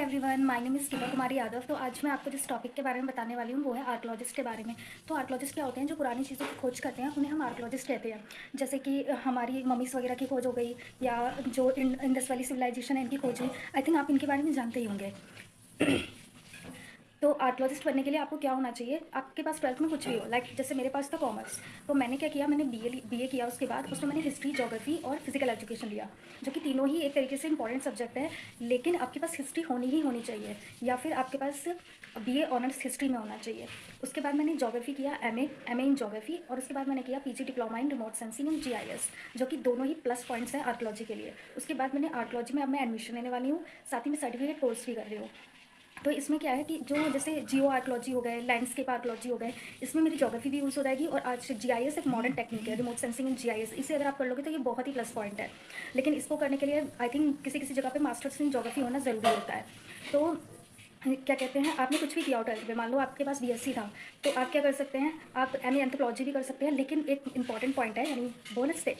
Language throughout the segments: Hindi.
एवरीवन, माय नेम इज़ टीना कुमारी यादव। तो आज मैं आपको जिस टॉपिक के बारे में बताने वाली हूँ वो है आर्कियोलॉजिस्ट के बारे में। तो आर्कियोलॉजिस्ट क्या होते हैं? जो पुरानी चीज़ों की खोज करते हैं उन्हें हम आर्कियोलॉजिस्ट कहते हैं। जैसे कि हमारी मम्मीज़ वगैरह की खोज हो गई, या जो इंडस वैली सिविलाइजेशन है इनकी खोज हुई। आई थिंक आप इनके बारे में जानते ही होंगे। तो आर्कियोलॉजिस्ट बनने के लिए आपको क्या होना चाहिए? आपके पास 12th में कुछ भी हो, लाइक जैसे मेरे पास था कॉमर्स। तो मैंने क्या किया, मैंने बीए किया। उसके बाद उसमें मैंने हिस्ट्री, ज्योग्राफी और फिजिकल एजुकेशन लिया, जो कि तीनों ही एक तरीके से इंपॉर्टेंट सब्जेक्ट है। लेकिन आपके पास हिस्ट्री होनी ही होनी चाहिए, या फिर आपके पास बीए ऑनर्स हिस्ट्री में होना चाहिए। उसके बाद मैंने ज्योग्राफी किया, एमए इन ज्योग्राफी। और उसके बाद मैंने किया PG diploma in remote sensing and GIS, जो कि दोनों ही प्लस पॉइंट्स हैं आर्कियोलॉजी के लिए। उसके बाद मैंने आर्कियोलॉजी में अब मैं एडमिशन लेने वाली हूँ, साथ ही मैं सर्टिफिकेट कोर्स भी कर रही हूँ। तो इसमें क्या है कि जो जैसे जियो आर्कियोलॉजी हो गए, लैंडस्केप आर्कियोलॉजी हो गए, इसमें मेरी ज्योग्राफी भी यूज़ हो जाएगी। और आज जीआईएस एक मॉडर्न टेक्निक है, रिमोट सेंसिंग एंड जीआईएस। इसे अगर आप कर लोगे तो ये बहुत ही प्लस पॉइंट है। लेकिन इसको करने के लिए आई थिंक किसी किसी जगह पे मास्टर्स इन ज्योग्राफी होना ज़रूरी होता है। तो क्या कहते हैं, आपने कुछ भी किया हो 12th में, मान लो आपके पास बीएससी था, तो आप क्या कर सकते हैं, आप एमए एंथ्रोपोलॉजी भी कर सकते हैं। लेकिन एक इंपॉर्टेंट पॉइंट है, यानी बोनस स्टेप।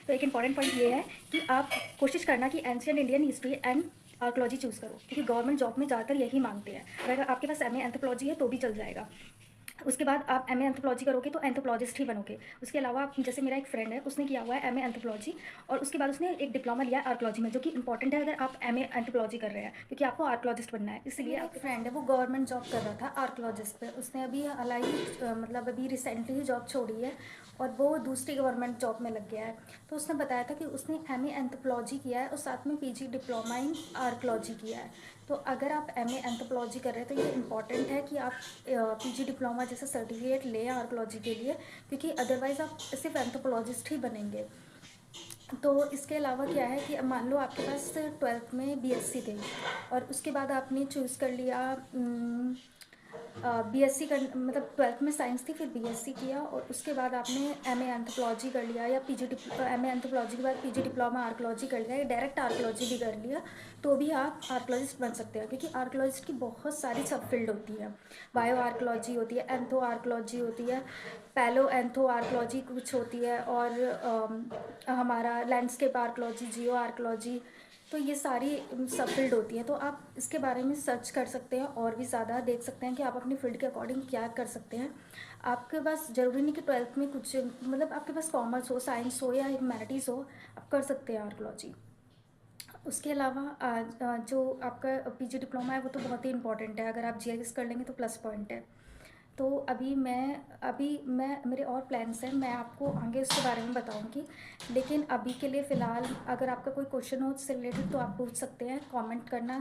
तो एक इंपॉर्टेंट पॉइंट ये है कि आप कोशिश करना कि ancient Indian history and archaeology choose करो, क्योंकि गवर्नमेंट जॉब में ज़्यादातर यही मांगते हैं। अगर आपके पास एमए एंथ्रोपोलॉजी है तो भी चल जाएगा। उसके बाद आप एमए एंथ्रोपोलॉजी करोगे तो एंथ्रोपोलॉजिस्ट ही बनोगे। उसके अलावा जैसे मेरा एक फ्रेंड है, उसने किया हुआ है एमए एंथ्रोपोलॉजी, और उसके बाद उसने एक डिप्लोमा लिया है आर्कियोलॉजी में, जो कि इंपॉर्टेंट है अगर आप एमए एंथ्रोपोलॉजी कर रहे हैं, क्योंकि आपको आर्कियोलॉजिस्ट बनना है। इसलिए मेरा एक आपके फ्रेंड है, वो गवर्नमेंट जॉब कर रहा था आर्कियोलॉजिस्ट पे। उसने अभी मतलब अभी रिसेंटली ही जॉब छोड़ी है और वो दूसरी गवर्नमेंट जॉब में लग गया है। तो उसने बताया था कि उसने एमए एंथ्रोपोलॉजी किया है और साथ में पीजी डिप्लोमा इन आर्कियोलॉजी किया है। तो अगर आप एमए एंथ्रोपोलॉजी कर रहे हैं तो ये इंपॉर्टेंट है कि आप पीजी डिप्लोमा जैसा सर्टिफिकेट लें आर्कियोलॉजी के लिए, क्योंकि अदरवाइज़ आप सिर्फ एंथ्रोपोलॉजिस्ट ही बनेंगे। तो इसके अलावा क्या है कि अब मान लो आपके पास 12th में बीएससी थे, और उसके बाद आपने चूज़ कर लिया बीएससी कर, मतलब 12th में साइंस थी, फिर बीएससी किया, और उसके बाद आपने एमए एंथ्रोपोलॉजी कर लिया, या एमए एंथ्रोपोलॉजी के बाद पीजी डिप्लोमा आर्कियोलॉजी कर लिया, या डायरेक्ट आर्कियोलॉजी भी कर लिया, तो भी आप आर्कियोलॉजिस्ट बन सकते हैं। क्योंकि आर्कियोलॉजिस्ट की बहुत सारी सब फील्ड होती है। बायो आर्कियोलॉजी होती है, एंथो आर्कियोलॉजी होती है, पैलो एंथो आर्कियोलॉजी कुछ होती है, और हमारा लैंडस्केप आर्कियोलॉजी, जियो आर्कियोलॉजी। तो ये सारी सब फील्ड होती है। तो आप इसके बारे में सर्च कर सकते हैं और भी ज़्यादा देख सकते हैं कि आप अपनी फील्ड के अकॉर्डिंग क्या कर सकते हैं। आपके पास ज़रूरी नहीं कि 12th में कुछ, मतलब आपके पास कॉमर्स हो, साइंस हो, या ह्यूमैनिटीज़ हो, आप कर सकते हैं आर्कियोलॉजी। उसके अलावा जो आपका पीजी डिप्लोमा है वो तो बहुत ही इंपॉर्टेंट है। अगर आप जीआईएस कर लेंगे तो प्लस पॉइंट है। तो अभी मैं मेरे और प्लान्स हैं, मैं आपको आगे उसके बारे में बताऊंगी। लेकिन अभी के लिए फ़िलहाल अगर आपका कोई क्वेश्चन हो उससे रिलेटेड तो आप पूछ सकते हैं, कमेंट करना।